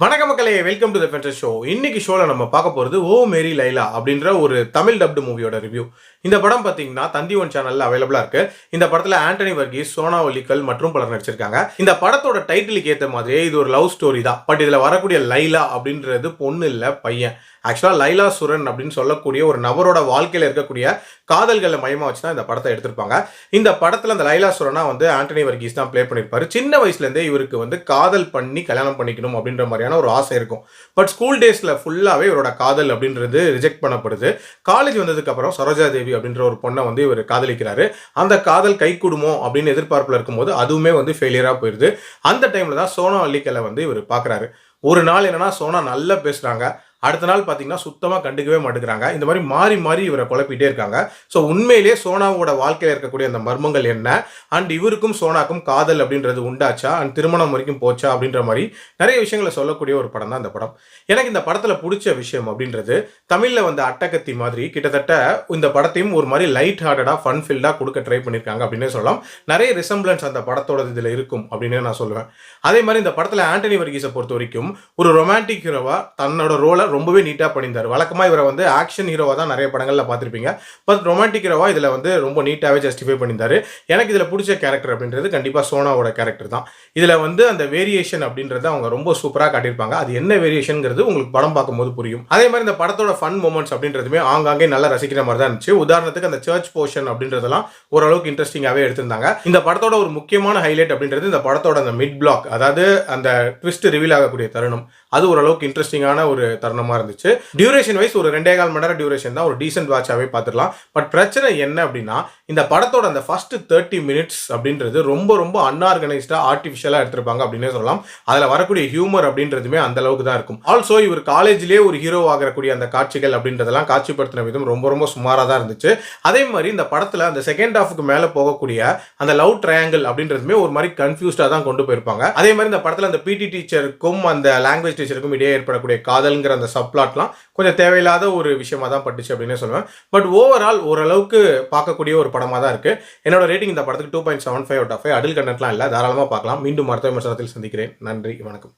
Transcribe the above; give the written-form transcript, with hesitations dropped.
வணக்க மக்களே, welcome to the ஃபென்டஸ் show. இன்னைக்கு ஷோல நம்ம பார்க்க போறது ஓ மேரி லைலா அப்படின்ற ஒரு தமிழ் டப்டு மூவியோட ரிவ்யூ. இந்த படம் பார்த்தீங்கன்னா தந்தி ஒன் சேனல்ல அவைலபிளா இருக்கு. இந்த படத்துல ஆண்டனி வர்கீஸ், சோனா ஒலிக்கல் மற்றும் பலர் நடிச்சிருக்காங்க. இந்த படத்தோட டைட்டிலுக்கு ஏத்த மாதிரியே இது ஒரு லவ் ஸ்டோரி தான். பட் இதுல வரக்கூடிய லைலா அப்படின்றது பொண்ணு இல்ல, பையன். ஆக்சுவலா லைலா சுரன் அப்படின்னு சொல்லக்கூடிய ஒரு நபரோட வாழ்க்கையில இருக்கக்கூடிய காதல்களை மையமா வச்சு தான் இந்த படத்தை எடுத்திருப்பாங்க. இந்த படத்துல அந்த லைலா சுரனா வந்து ஆண்டனி வர்கீஸ் தான் ப்ளே பண்ணிருப்பாரு. சின்ன வயசுல இருந்தே இவருக்கு வந்து காதல் பண்ணி கல்யாணம் பண்ணிக்கணும் அப்படின்ற மாதிரியான ஒரு ஆசை இருக்கும். பட் ஸ்கூல் டேஸ்ல ஃபுல்லாவே இவரோட காதல் அப்படின்றது ரிஜெக்ட் பண்ணப்படுது. காலேஜ் வந்ததுக்கு அப்புறம் சரோஜா தேவி அப்படின்ற ஒரு பொண்ணை வந்து இவர் காதலிக்கிறாரு. அந்த காதல் கைகூடுமோ அப்படின்னு எதிர்பார்ப்புல இருக்கும்போது அதுவுமே வந்து ஃபெயிலியரா போயிருது. அந்த டைம்ல தான் சோனா வல்லிக்கலை வந்து இவர் பாக்குறாரு. ஒரு நாள் என்னன்னா சோனா நல்லா பேசுறாங்க, அடுத்த நாள் பார்த்தீங்கன்னா சுத்தமாக கண்டுக்கவே மாட்டேங்கிறாங்க. இந்த மாதிரி மாறி மாறி இவரை குழப்பிட்டே இருக்காங்க. ஸோ உண்மையிலேயே சோனாவோட வாழ்க்கையில் இருக்கக்கூடிய அந்த மர்மங்கள் என்ன, அண்ட் இவருக்கும் சோனாக்கும் காதல் அப்படின்றது உண்டாச்சா, அண்ட் திருமணம் வரைக்கும் போச்சா அப்படின்ற மாதிரி நிறைய விஷயங்களை சொல்லக்கூடிய ஒரு படம் தான் இந்த படம். எனக்கு இந்த படத்தில் பிடிச்ச விஷயம் அப்படின்றது தமிழில் வந்து அட்டகத்தி மாதிரி கிட்டத்தட்ட இந்த படத்தையும் ஒரு மாதிரி லைட் ஹார்ட்டடாக ஃபன் ஃபில்டாக கொடுக்க ட்ரை பண்ணியிருக்காங்க அப்படின்னே சொல்லலாம். நிறைய ரிசம்பிளன்ஸ் அந்த படத்தோட இதில் இருக்கும் அப்படின்னு நான் சொல்லுவேன். அதே மாதிரி இந்த படத்தில் ஆண்டனி வர்கீஸை பொறுத்த வரைக்கும் ஒரு ரொமான்டிக் ஹீரோவா தன்னோட ரோலை ரொம்பவே நீட்டாக பண்ணியிருந்தார். வழக்கமாக இவரை வந்து ஆக்ஷன் ஹீரோவாக தான் நிறைய படங்களில் பார்த்துருப்பீங்க. பட் ரொமான்டிக் ஹீரோவா இதில் வந்து ரொம்ப நீட்டாகவே ஜஸ்டிஃபை பண்ணியிருந்தார். எனக்கு இதில் பிடிச்ச கேரக்டர் அப்படின்றது கண்டிப்பாக சோனாவோட கேரக்டர் தான். இதில் வந்து அந்த வேரியேஷன் அப்படின்றத அவங்க ரொம்ப சூப்பராக காட்டியிருப்பாங்க. அது என்ன வேரியேஷன்ங்கிறது உங்களுக்கு படம் பார்க்கும்போது புரியும். அதே மாதிரி இந்த படத்தோட ஃபன் மூமெண்ட்ஸ் அப்படின்றதுமே ஆங்காங்கே நல்லா ரசிக்கிற மாதிரி தான் இருந்துச்சு. உதாரணத்துக்கு அந்த சர்ச் போர்ஷன் அப்படின்றதெல்லாம் ஓரளவுக்கு இன்ட்ரெஸ்டிங்காகவே எடுத்திருந்தாங்க. இந்த படத்தோட ஒரு முக்கியமான ஹைலைட் அப்படின்றது இந்த படத்தோட அந்த மிட் பிளாக், அதாவது அந்த ட்விஸ்ட் ரிவீல் ஆகக்கூடிய தருணம், அது ஓரளவுக்கு இன்ட்ரெஸ்டிங்கான ஒரு தருணமாக இருந்துச்சு. டியூரேஷன் வைஸ் ஒரு 2.25 மணி நேரம் டியூரேஷன் தான், ஒரு டீசென்ட் வாட்சாவே பார்த்துடலாம். பட் பிரச்சனை என்ன அப்படின்னா இந்த படத்தோட அந்த ஃபர்ஸ்ட் 30 மினிட்ஸ் அப்படின்றது ரொம்ப ரொம்ப அன்ஆர்கனைஸ்டா ஆர்டிஃபிஷியலா எடுத்திருப்பாங்க அப்படின்னே சொல்லலாம். அதில் வரக்கூடிய ஹியூமர் அப்படின்றதுமே அந்த அளவுக்கு தான் இருக்கும். ஆல்சோ இவர் காலேஜ்லேயே ஒரு ஹீரோ ஆகக்கூடிய அந்த காட்சிகள் அப்படின்றதெல்லாம் காட்சிப்படுத்தின விதம் ரொம்ப ரொம்ப சுமாராக தான் இருந்துச்சு. அதே மாதிரி இந்த படத்தில் அந்த செகண்ட் ஹாஃபுக்கு மேலே போகக்கூடிய அந்த லவ் ட்ரையாங்கிள் அப்படின்றதுமே ஒரு மாதிரி கன்ஃபியூஸ்டாக தான் கொண்டு போயிருப்பாங்க. அதே மாதிரி இந்த படத்தில் அந்த பிடி டீச்சருக்கும் அந்த லாங்குவேஜ் டீச்சருக்கும் இடையே ஏற்படக்கூடிய காதல்ங்கிற அந்த சப்ளாட்லாம் கொஞ்சம் தேவையில்லாத ஒரு விஷயமா தான் பட்டுச்சு அப்படின்னு சொல்லுவேன். பட் ஓவரால் ஓரளவுக்கு பார்க்கக்கூடிய ஒரு படமாக தான் இருக்கு. என்னோட ரேட்டிங் இந்த படத்துக்கு 2.75 அவுட் ஆஃப் 5. அடல் கண்டென்ட்லாம் இல்லை, தாராளமாக பார்க்கலாம். மீண்டும் மருத்துவ விமர்சனத்தில் சந்திக்கிறேன். நன்றி, வணக்கம்.